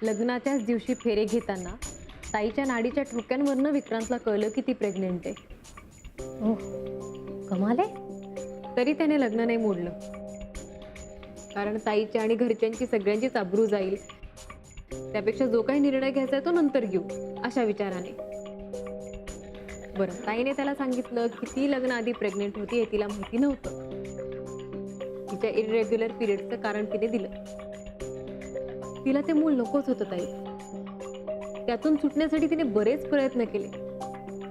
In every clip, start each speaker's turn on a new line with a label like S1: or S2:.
S1: लग्नाच्याच दिवशी फेरे घेताना ताईच्या नाडीच्या ठोक्यांवरनं विक्रांतला कळलं की ती प्रेग्नेंट आहे.
S2: ओह, कमाल आहे.
S1: तरी त्याने लग्न नाही मोडलं, कारण ताईच्या आणि घरच्यांची सगळ्यांचीच अब्रू जाईल, त्यापेक्षा जो काही निर्णय घ्यायचा आहे तो नंतर घेऊ अशा विचाराने. बरं, ताईने त्याला सांगितलं की ती लग्न आधी प्रेग्नेंट होती हे तिला माहिती नव्हतं. तिच्या इरेग्युलर पिरियडचं कारण तिने दिलं. तिला ते मूल नकोच होतं ताई. त्यातून सुटण्यासाठी तिने बरेच प्रयत्न केले.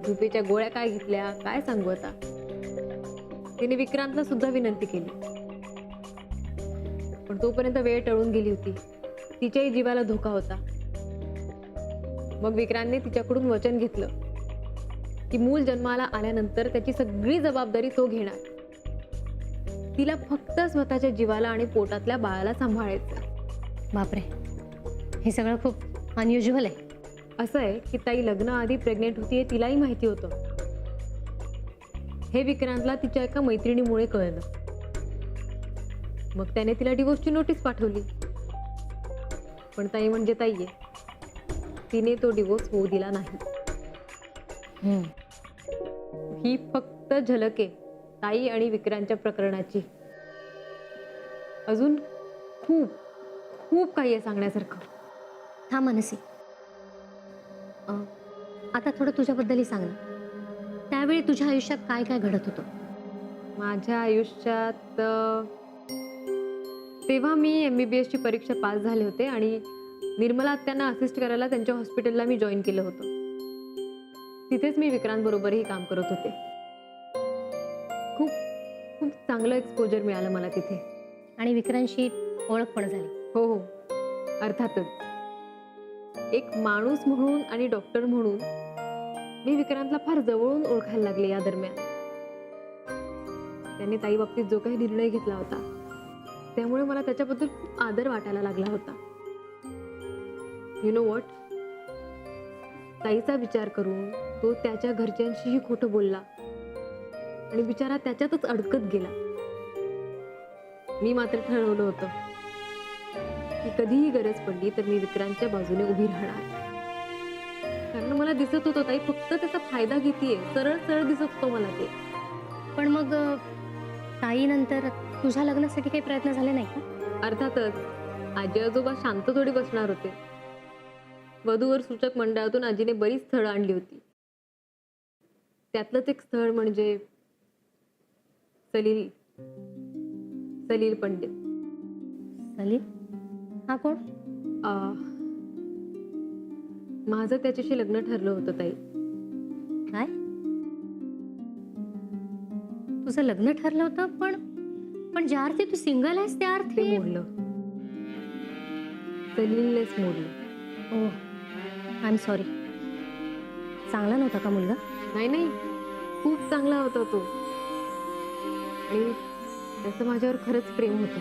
S1: झोपेच्या गोळ्या काय घेतल्या काय सांगू आता. तिने विक्रांतला सुद्धा विनंती केली, पण तोपर्यंत वेळ टळून गेली होती. तिच्याही जीवाला धोका होता. मग विक्रांतने तिच्याकडून वचन घेतलं की मूल जन्माला आल्यानंतर त्याची सगळी जबाबदारी तो घेणार. तिला फक्त स्वतःच्या जीवाला आणि पोटातल्या बाळाला सांभाळायचं.
S2: बापरे, हे सगळं खूप अनयुज्युअल आहे.
S1: असं आहे की ताई लग्न आधी प्रेग्नेंट होती हे तिलाही माहिती होतं. हे विक्रांतला तिच्या एका मैत्रिणीमुळे कळलं. मग त्याने तिला डिवोर्सची नोटीस पाठवली. पण ताई म्हणजे ताई आहे, तिने तो डिवोर्स होऊ दिला नाही. ही फक्त झलक आहे ताई आणि विक्रांतच्या प्रकरणाची. अजून खूप खूप काही आहे सांगण्यासारखं.
S2: हा मनसी, आता थोडं तुझ्याबद्दलही सांग ना. त्यावेळी तुझ्या आयुष्यात काय काय घडत होतं?
S1: माझ्या आयुष्यात तेव्हा मी MBBS ची परीक्षा पास झाले होते आणि निर्मला त्यांना असिस्ट करायला त्यांच्या हॉस्पिटलला मी जॉईन केलं होतं. तिथेच मी विक्रांत बरोबरही काम करत होते. खूप खूप चांगलं एक्सपोजर मिळालं मला तिथे.
S2: आणि विक्रांतशी ओळख पण झाली?
S1: हो हो, अर्थातच. एक माणूस म्हणून आणि डॉक्टर म्हणून मी विक्रांतला फार जवळून ओळखायला लागले या दरम्यान. त्याने ताई बाबतीत जो काही निर्णय घेतला होता त्यामुळे मला त्याच्याबद्दल खूप आदर वाटायला लागला होता. यु नो व्हॉट, ताईचा विचार करून तो त्याच्या घरच्यांशीही खोटं बोलला आणि बिचारा त्याच्यातच अडकत गेला. मी मात्र ठरवलं होतं की कधीही गरज पडली तर मी विक्रांतच्या बाजूने उभी राहणार. कारण मला दिसत होतं ताई फक्त त्याचा फायदा घेतीये. सरळ सरळ दिसत होतं मला ते.
S2: पण मग ताईनंतर तुझ्या लग्नासाठी काही प्रयत्न झाले नाही का?
S1: अर्थातच. आजी आजोबा शांत थोडी बसणार होते. वधूवर सूचक मंडळातून आजीने बरीच स्थळं आणली होती. त्यातलंच एक स्थळ म्हणजे सलील पंडित.
S2: सलील? हा कोण?
S1: माझं त्याच्याशी लग्न ठरलं होतं ताई.
S2: काय? तुझं लग्न ठरलं होतं? पण ज्या अर्थी तू सिंगल आहेस त्या
S1: ते
S2: अर्थी
S1: मोडलं. सलीलनेच मोडलं.
S2: ओह, आय एम सॉरी. चांगला नव्हता का मुलगा?
S1: नाही नाही, खूप चांगला होता तो आणि त्याचं माझ्यावर खरंच प्रेम होतं.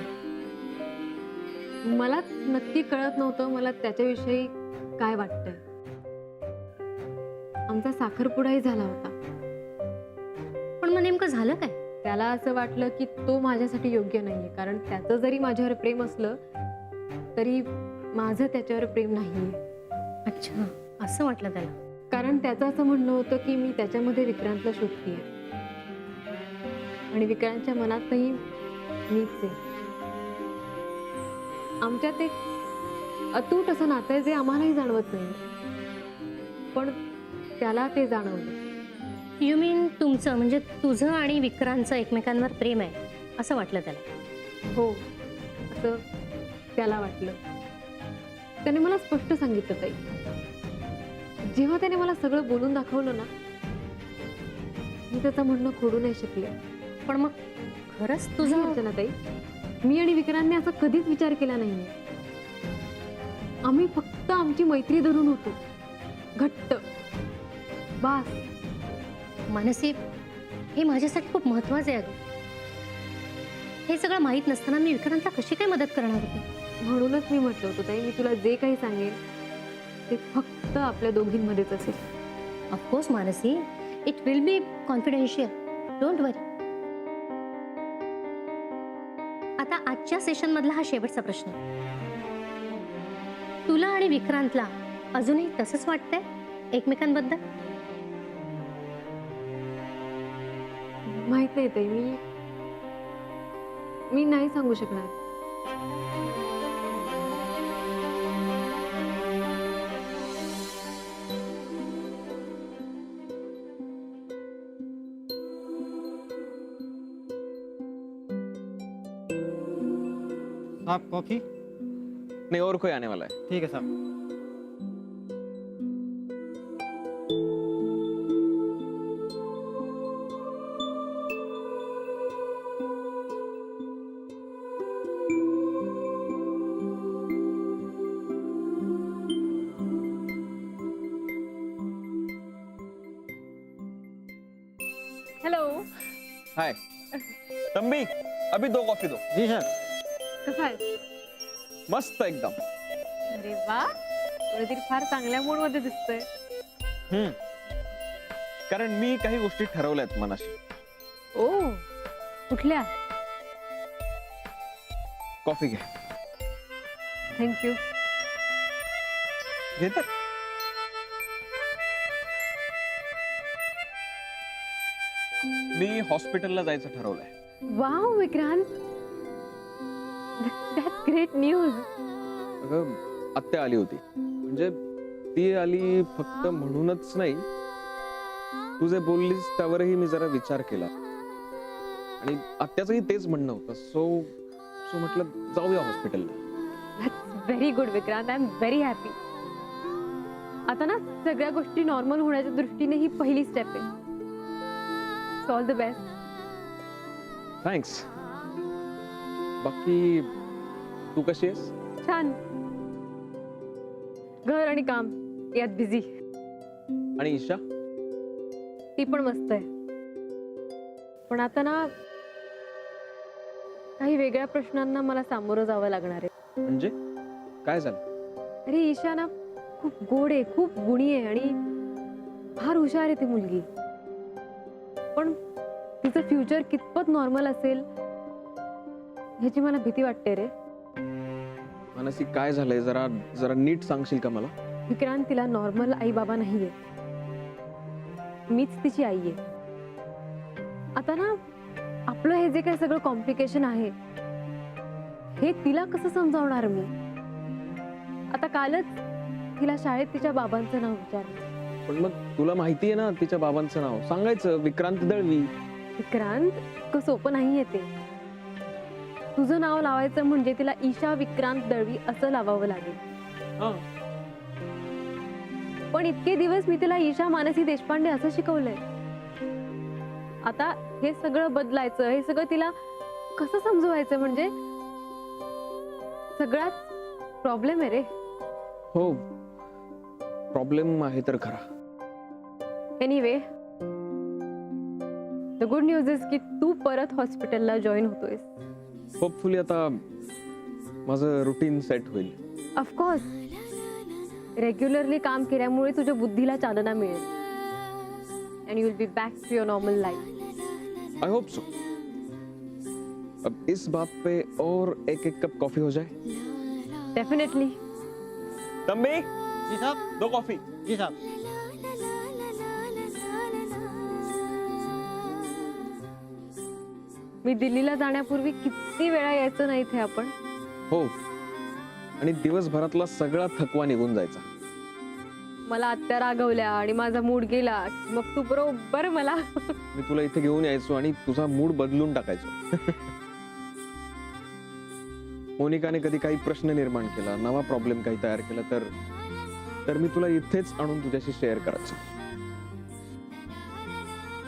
S1: मलाच नक्की कळत नव्हतं मला त्याच्याविषयी काय वाटतंय. आमचा साखरपुडाही झाला होता.
S2: पण मग नेमकं झालं काय?
S1: त्याला असं वाटलं की तो माझ्यासाठी योग्य नाहीये, कारण त्याचं जरी माझ्यावर प्रेम असलं तरी माझं त्याच्यावर प्रेम नाहीये.
S2: अच्छा, असं वाटलं त्याला.
S1: कारण त्याचं असं म्हणणं होतं की मी त्याच्यामध्ये विक्रांतला शोधतीये आणि विक्रांतच्या मनातही मीच आहे. आमच्यात एक अतूट असं नातं आहे जे आम्हालाही जाणवत नाही, पण त्याला ते जाणवलं.
S2: यू मीन तुमचं म्हणजे तुझं आणि विक्रांतचं एकमेकांवर प्रेम आहे असं वाटलं त्याला?
S1: हो, असं त्याला वाटलं. त्याने मला स्पष्ट सांगितलं ताई. जेव्हा त्याने मला सगळं बोलून दाखवलं ना, मी त्याचं म्हणणं खोडू नाही शकले.
S2: पण मग खरंच
S1: तुझं
S2: तुझं?
S1: अर्चना ताई, मी आणि विक्रांतने असा कधीच विचार केला नाहीये. आम्ही फक्त आमची मैत्री धरून होतो घट्ट, बास.
S2: मनसी, हे माझ्यासाठी खूप महत्वाचं आहे. हे सगळं माहीत नसताना मी विक्रांतला कशी काय मदत करणार होती?
S1: म्हणूनच मी म्हटलं होतं ताई, मी तुला जे काही सांगेन ते फक्त आपल्या दोघींमध्येच असेल.
S2: Of course Mansi, it will be confidential, don't worry. आता आजच्या सेशन मधला हा शेवटचा प्रश्न. तुला आणि विक्रांतला अजूनही तसंच वाटतंय एकमेकांबद्दल?
S1: माहित नाही ते मी नाही सांगू शकणार.
S3: साहब कॉफी?
S4: नहीं, और कोई आने वाला है.
S3: ठीक है साहब.
S1: हॅलो.
S4: हाय तंबी, अभी 2 कॉफी दो.
S3: जी सर.
S1: कसं आहे?
S4: मस्त एकदम.
S1: अरे वा, कोणीतरी फार चांगल्या मूड मध्ये दिसतोय.
S4: कारण मी काही गोष्टी ठरवल्यात मनाशी.
S1: ओ, कुठल्या?
S4: कॉफी घे.
S1: थँक्यू.
S4: घे तर. मी हॉस्पिटलला जायचं ठरवलंय.
S1: Wow Vikrant, that's great news.
S4: अगं, आत्या आली होती. म्हणजे ती आली फक्त म्हणूनच नाही, तू जे बोललीस त्यावरही मी जरा विचार केला आणि आत्याचंही तेच म्हणणं होतं. सो म्हटलं जाऊया हॉस्पिटलला.
S1: That's very good Vikrant. I am very happy. आता ना सगळ्या गोष्टी नॉर्मल होण्याच्या दृष्टीने ही पहिली स्टेप आहे. All the best.
S4: थँक्स. बाकी तू कशी आहेस?
S1: छान. घर आणि काम यात बिझी.
S4: आणि ईशा?
S1: ती पण मस्त आहे. पण आता ना काही वेगळ्या प्रश्नांना मला सामोरं जावं लागणार आहे.
S4: म्हणजे काय झालं?
S1: अरे ईशा ना खूप गोड आहे, खूप गुणी आहे आणि फार हुशार आहे ती मुलगी. पण तिचं फ्युचर कितपत नॉर्मल असेल ह्याची मला भीती वाटते रे.
S4: मानसी, काय झालंय? जरा जरा नीट सांगशील का मला?
S1: विक्रांत, तिला नॉर्मल आई बाबा नाहीये. मीच तिची आई आहे. आता ना आपलं हे जे काही सगळं कॉम्प्लिकेशन आहे हे तिला कसं समजावणार मी? आता कालच तिला शाळेत तिच्या बाबांचं नाव विचारलं.
S4: पण मग तुला माहितीये ना तिच्या बाबांचं नाव. सांगायचं विक्रांत दळवी.
S1: विक्रांत, इतकं सोपं नाहीये ते. तुझं नाव लावायचं म्हणजे तिला ईशा विक्रांत दळवी असं लावावं लागेल. पण इतके दिवस मी तिला ईशा मानसी देशपांडे असं शिकवलंय. आता हे सगळं बदलायचं, हे सगळं तिला कसं समजवायचं? म्हणजे सगळ्यात प्रॉब्लेम आहे रे.
S4: हो, प्रॉब्लेम आहे तर खरा.
S1: Anyway, the good news is की तू परत हॉस्पिटलला जॉईन होतोयस.
S4: होपफुली आता माझं रुटीन सेट होईल.
S1: ऑफकोर्स, रेग्युलरली काम केल्यामुळे तुझ्या बुद्धीला चालना मिळेल. And you will be back to your normal life.
S4: I hope so. अब इस बात पे और एक कप कॉफी हो जाए.
S1: डेफिनेटली.
S4: तंबी,
S3: जी साहब.
S4: 2 कॉफी.
S3: जी साहब.
S1: मी दिल्लीला जाण्यापूर्वी किती वेळा यायचं नाही इथे आपण.
S4: हो, आणि दिवसभरातला सगळा थकवा निघून जायचा.
S1: मला आत्या रागवल्या आणि माझा मूड गेला, मग तू बरोबर मला
S4: मी तुला इथे घेऊन यायचो आणि तुझा मूड बदलून टाकायचो. मोनिकाने कधी काही प्रश्न निर्माण केला, नवा प्रॉब्लेम काही तयार केला तर मी तुला इथेच आणून तुझ्याशी शेअर करायचो.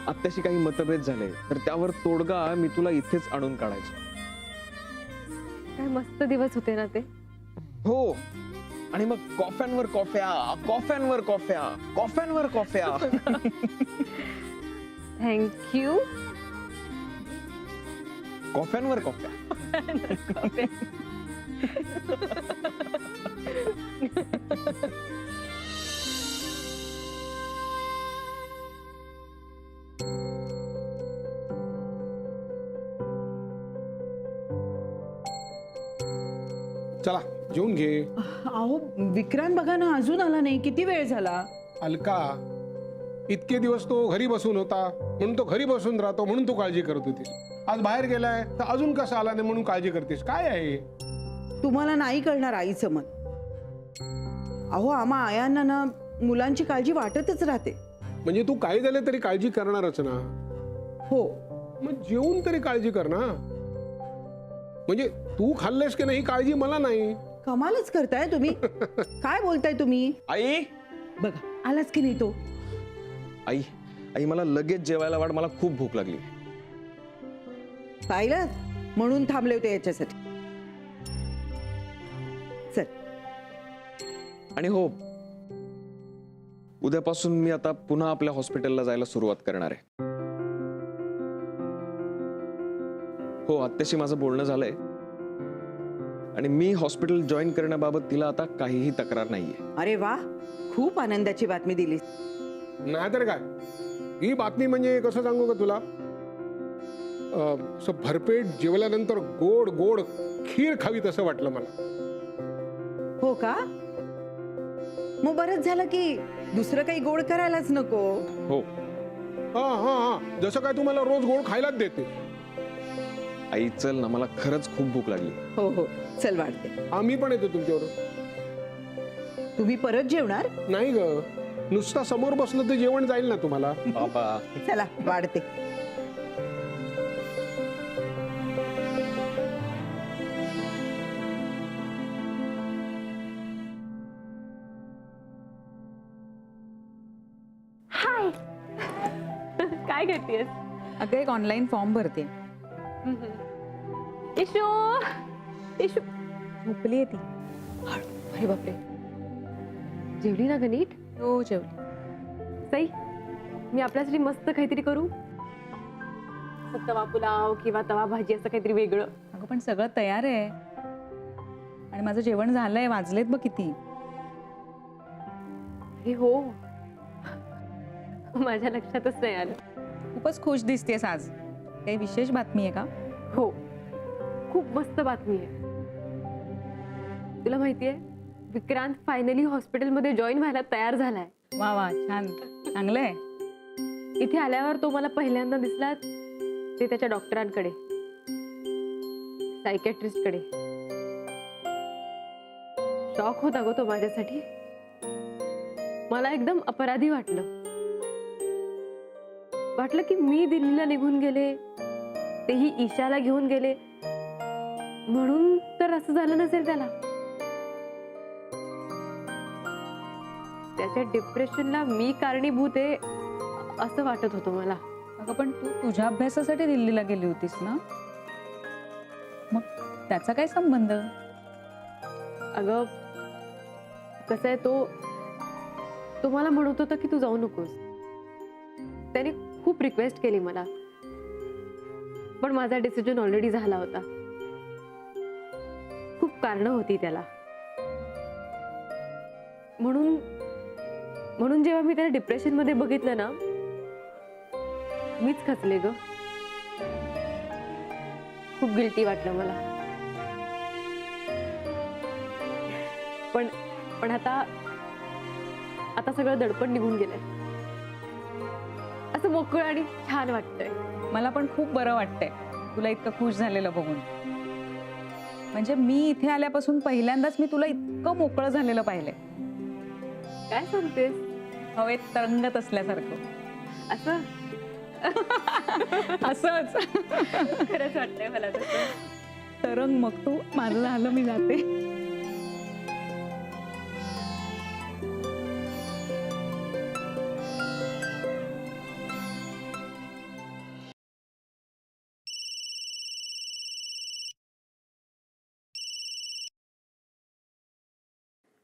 S4: आत्याशी काही मतभेद झाले तर त्यावर तोडगा मी तुला इथेच आणून काढायचो.
S1: काय मस्त दिवस होते ना ते.
S4: हो, आणि मग कॉफ्यांवर कॉफ्या, कॉफ्यांवर कॉफ्या, कॉफ्यांवर कॉफ्या.
S1: थँक्यू.
S4: कॉफ्यांवर कॉफ्या.
S5: चला जेवून घे.
S6: अहो विक्रांत बघा ना अजून आला नाही, किती वेळ झाला.
S5: अलका, इतके दिवस तो घरी बसून होता म्हणून तो घरी बसून राहतो म्हणून तू काळजी करत होतीस. आज बाहेर गेलाय तर अजून कसा आला नाही म्हणून काळजी करतेस. काय आहे?
S6: तुम्हाला नाही कळणार आईचं मन. अहो आम्हा आयांना ना मुलांची काळजी वाटतच राहते.
S5: म्हणजे तू काही झालं तरी काळजी करणारच ना.
S6: हो
S5: मग जेवून तरी काळजी कर ना. म्हणजे तू खाल्लेस की नाही काळजी मला नाही.
S6: कमालच करताय तुम्ही. काय बोलताय तुम्ही.
S4: आई
S6: बघा आलाच की नाही तो.
S4: आई आई मला लगेच जेवायला वाढ, मला खूप भूक लागली.
S6: पाहिलं म्हणून थांबले होते याच्यासाठी. चल.
S4: आणि हो, उद्यापासून मी आता पुन्हा आपल्या हॉस्पिटलला जायला सुरुवात करणार आहे. हो, आत्याशी माझं बोलणं झालंय आणि मी हॉस्पिटल जॉईन करण्याबाबत तिला आता काहीही तक्रार नाहीये.
S6: अरे वा, खूप आनंदाची बातमी दिली.
S5: नाहीतर काय, ही बातमी म्हणजे कसं सांगू का तुला, असं भरपेट जेवल्यानंतर गोड गोड खीर खावी तसं वाटलं मला.
S6: हो का. मग बरंच झालं की दुसरं काही गोड करायलाच नको.
S4: हो
S5: हा हा हा, जसं काय तू मला रोज गोड खायलाच देते.
S4: आई चल ना, मला खरंच खूप भूक लागली.
S6: हो हो चल वाढते.
S5: आम्ही पण येतो तुमच्यावर.
S6: तुम्ही परत जेवणार.
S5: नाही ग, नुसता समोर बसलं तर जेवण जाईल ना तुम्हाला.
S4: बाबा
S6: चला वाढते.
S1: काय करतेस?
S7: अगं एक ऑनलाईन फॉर्म भरते.
S1: इशू इशू
S7: झोपली ती.
S1: अरे बापरे, जेवली ना ग नीट?
S7: हो जेवली.
S1: सई, मी आपल्यासाठी मस्त काहीतरी करू. तवा पुलाव किंवा तवा भाजी असं काहीतरी वेगळं.
S7: अगं पण सगळं तयार आहे आणि माझं जेवण झालंय. वाजलेत बघ किती.
S1: हे हो, माझ्या लक्षातच नाही आलं.
S7: खूपच खुश दिसतेस आज. काही विशेष बातमी आहे का?
S1: हो, खूप मस्त बातमी आहे. तुला माहितीये, विक्रांत फायनली हॉस्पिटलमध्ये जॉईन व्हायला तयार झालाय.
S7: वा वा, छान, चांगलंय.
S1: इथे आल्यावर तो मला पहिल्यांदा दिसला ते त्याच्या डॉक्टरांकडे, सायकॅट्रिस्टकडे. शॉक होता गो तो माझ्यासाठी. मला एकदम अपराधी वाटलं की मी दिल्लीला निघून गेले, तेही ईशाला घेऊन गेले म्हणून तर असं झालं नसेल त्याला. त्याच्या डिप्रेशनला मी कारणीभूत आहे असं वाटत होतं मला.
S7: अगं पण तू तुझ्या अभ्यासासाठी दिल्लीला गेली होतीस ना, मग त्याचा काय संबंध?
S1: अगं कसं आहे, तो मला म्हणत होता की तू जाऊ नकोस. त्याने खूप रिक्वेस्ट केली मला, पण माझा डिसिजन ऑलरेडी झाला होता. खूप कारणं होती त्याला. म्हणून जेव्हा मी त्याला डिप्रेशन मध्ये बघितलं ना, मीच खचले ग. खूप गिल्टी वाटलं मला. पण आता सगळं दडपण निघून गेलंय. असं मोकळं आणि छान वाटतंय.
S7: मला पण खूप बरं वाटतंय तुला इतकं खुश झालेलं बघून. म्हणजे मी इथे आल्यापासून पहिल्यांदाच मी तुला इतकं मोकळं झालेलं पाहिलंय.
S1: काय सांगतेस?
S7: हवेत तरंगत असल्यासारखं.
S1: असं
S7: असंच
S1: खरंच वाटतंय मला तसं.
S7: तरंग मग तू. माझं झालं, मी जाते.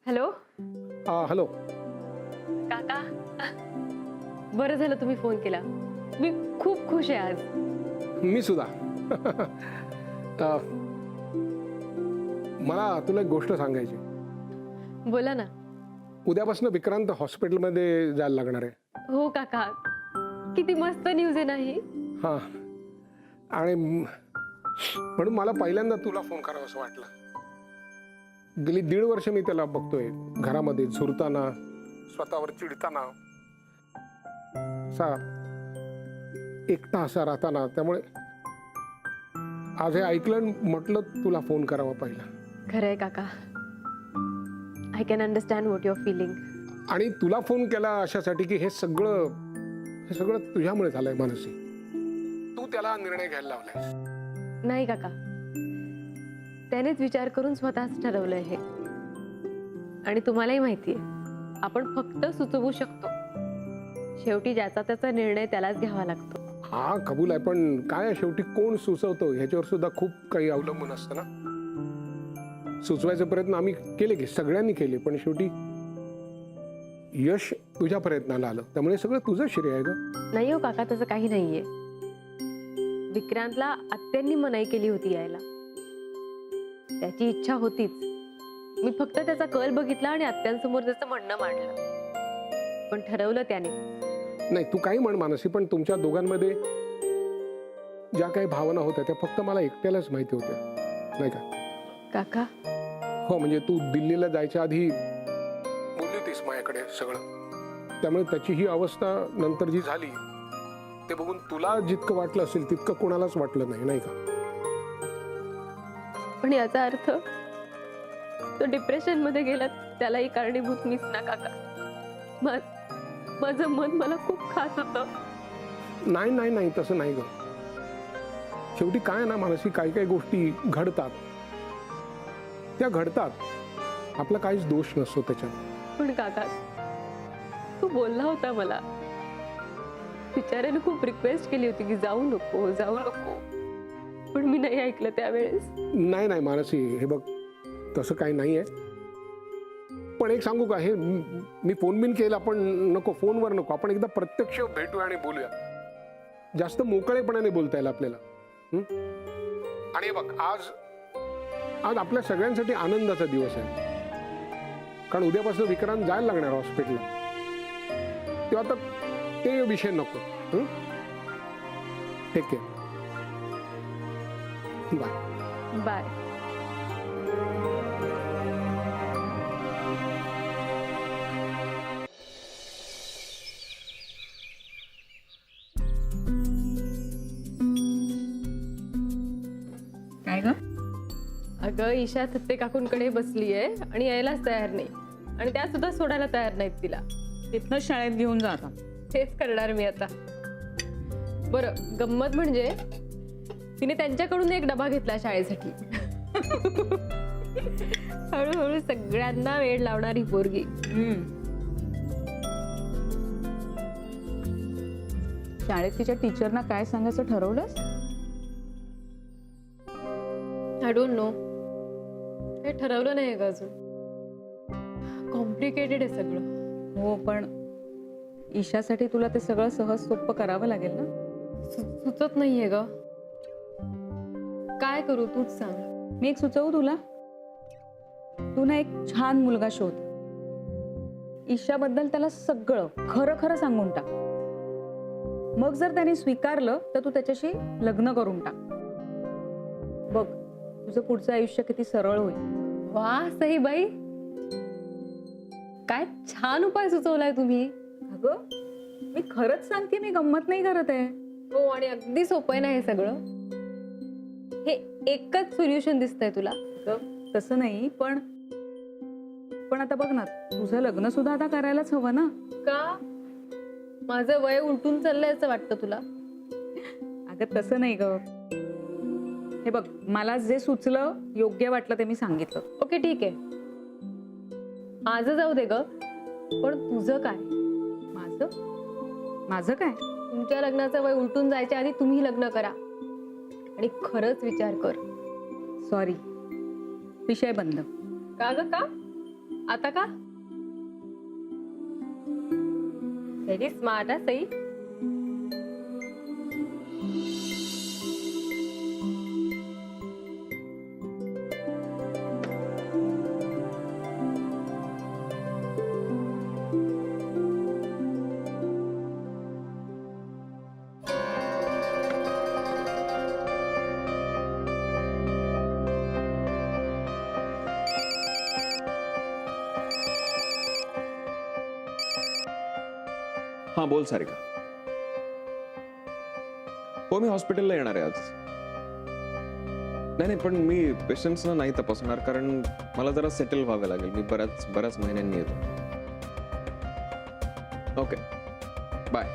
S1: Hello
S5: hello.
S1: काका, बरं झालं तुम्ही फोन केला. मी खूप खुश आहे आज.
S5: मी सुद्धा. मला तुला एक गोष्ट सांगायची.
S1: बोला ना.
S5: उद्यापासून विक्रांत हॉस्पिटलमध्ये जायला लागणार आहे.
S1: हो काका, किती मस्त न्यूज आहे नाही?
S5: हा, आणि म्हणून मला पहिल्यांदा तुला फोन करावं असं वाटलं. गेली 1.5 वर्ष मी त्याला बघतोय घरामध्ये झुरताना, स्वतःवर चिडताना, असा एकटा असा राहताना. त्यामुळे आज हे ऐकलं आणि म्हटलं तुला फोन करावा पहिला.
S1: खरंय काका, I can understand what your feeling.
S5: आणि तुला फोन केला अशासाठी की हे सगळं तुझ्यामुळे झालंय मानसी. तू त्याला निर्णय घ्यायला लावलाय.
S1: नाही काका, त्यानेच विचार करून स्वतःच ठरवलंय हे. आणि तुम्हालाही माहितीये, आपण फक्त सुचवू शकतो. शेवटी ज्याचा त्याचा निर्णय त्यालाच घ्यावा लागतो.
S5: हा कबूल आहे, पण काय आहे, शेवटी कोण सुचवतो ह्याच्यावर सुद्धा खूप काही अवलंबून असतं ना. सुचवायचे प्रयत्न आम्ही केले की सगळ्यांनी केले, पण शेवटी यश तुझ्या प्रयत्नाला आलं. त्यामुळे सगळं तुझं श्रेय आहे ग.
S1: नाही हो काका, तसं काही नाहीये. विक्रांतला आत्यांनी मनाई केली होती यायला. त्याची इच्छा होतीच. मी फक्त त्याचा कल बघितला आणि आत्यांसमोर त्याचं म्हणणं मांडलं. पण ठरवलं त्याने.
S5: नाही तू काही म्हण मानसी, पण तुमच्या दोघांमध्ये ज्या काही भावना होत्या त्या फक्त मला एकट्यालाच माहिती होत्या, नाही का
S1: काका?
S5: हो, म्हणजे तू दिल्लीला जायच्या आधी बोलली होतीस माझ्याकडे सगळं. त्यामुळे त्याची ही अवस्था नंतर जी झाली ते बघून तुला जितकं वाटलं असेल तितकं कोणालाच वाटलं नाही, नाही का?
S1: पण याचा अर्थ तो डिप्रेशन मध्ये गेला त्यालाही कारणीभूत मीच ना काका? माझं मन मला खूप खात होतं.
S5: नाही नाही नाही, तसं नाही ग. शेवटी काय ना मानसी, काही काही गोष्टी घडतात, त्या घडतात. आपला काहीच दोष नसतो त्याच्यात.
S1: पण काका, तू बोलला होता मला, बिचाऱ्याने खूप रिक्वेस्ट केली होती की जाऊ नको जाऊ नको, पण मी नाही ऐकलं त्यावेळेस.
S5: नाही नाही मानसी, हे बघ तसं काही नाही आहे. पण एक सांगू का, हे मी फोन बिन केला, पण नको, फोनवर नको. आपण एकदा प्रत्यक्ष भेटूया आणि बोलूया. जास्त मोकळेपणाने बोलता येईल आपल्याला. आणि हे बघ, आज आपल्या सगळ्यांसाठी आनंदाचा दिवस आहे. कारण उद्यापासून विक्रांत जायला लागणार हॉस्पिटलला. तेव्हा आता ते विषय नको. Take care. Bye
S1: bye.
S7: काय ग?
S1: अगं, ईशा थत्ते काकूंकडे बसली आहे आणि यायलाच तयार नाही. आणि त्या सुद्धा सोडायला तयार नाहीत तिला.
S7: तिथनं शाळेत घेऊन जा आता.
S1: तेच करणार मी आता. बरं, गंमत म्हणजे तिने त्यांच्याकडून एक डबा घेतला शाळेसाठी. हळूहळू सगळ्यांना वेळ लावणारी पोरगी.
S7: शाळेत तिच्या टीचरना काय सांगायचं ठरवलंस?
S1: I don't know. हे ठरवलं नाही का अजून. कॉम्प्लिकेटेड आहे सगळं.
S7: हो, पण ईशासाठी तुला ते सगळं सहज सोपं करावं लागेल ना.
S1: सुचत नाहीये ग. काय करू तूच सांग.
S7: मी एक सुचवू तुला. तू ना एक छान मुलगा शोध. ईशाबद्दल त्याला सगळं खरं खरं सांगून टाक. मग जर त्याने स्वीकारलं तर तू त्याच्याशी लग्न करून टाक. बघ, तुझं पुढचं आयुष्य किती सरळ होईल.
S1: वा सईबाई, काय छान उपाय सुचवलाय तुम्ही.
S7: अगं, मी खरंच सांगते, मी गंमत नाही करत आहे.
S1: हो, आणि अगदी सोपं नाही हे सगळं. हे एकच सोल्युशन दिसतंय तुला.
S7: तसं नाही, पण आता बघ ना, तुझं लग्न सुद्धा आता करायलाच हवं ना.
S1: का? माझं वय उलटून चाललंय असं वाटतं तुला?
S7: अगं तसं नाही ग. हे बघ, मला जे सुचलं, योग्य वाटलं ते मी सांगितलं.
S1: ओके, ठीक आहे. माझं जाऊ दे ग, पण तुझं काय?
S7: माझं काय?
S1: तुमच्या लग्नाचं वय उलटून जायच्या आधी तुम्ही लग्न करा आणि खरंच विचार कर.
S7: सॉरी, विषय बंद.
S1: का ग? का आता? का व्हेरी स्मार्ट आहे सई.
S4: हा बोल सारिका. हो मी हॉस्पिटलला येणार आहे आज. नाही पण मी पेशंट्सना नाही तपासणार कारण मला जरा सेटल व्हावं लागेल. मी बऱ्याच महिन्यांनी येतो. Okay bye.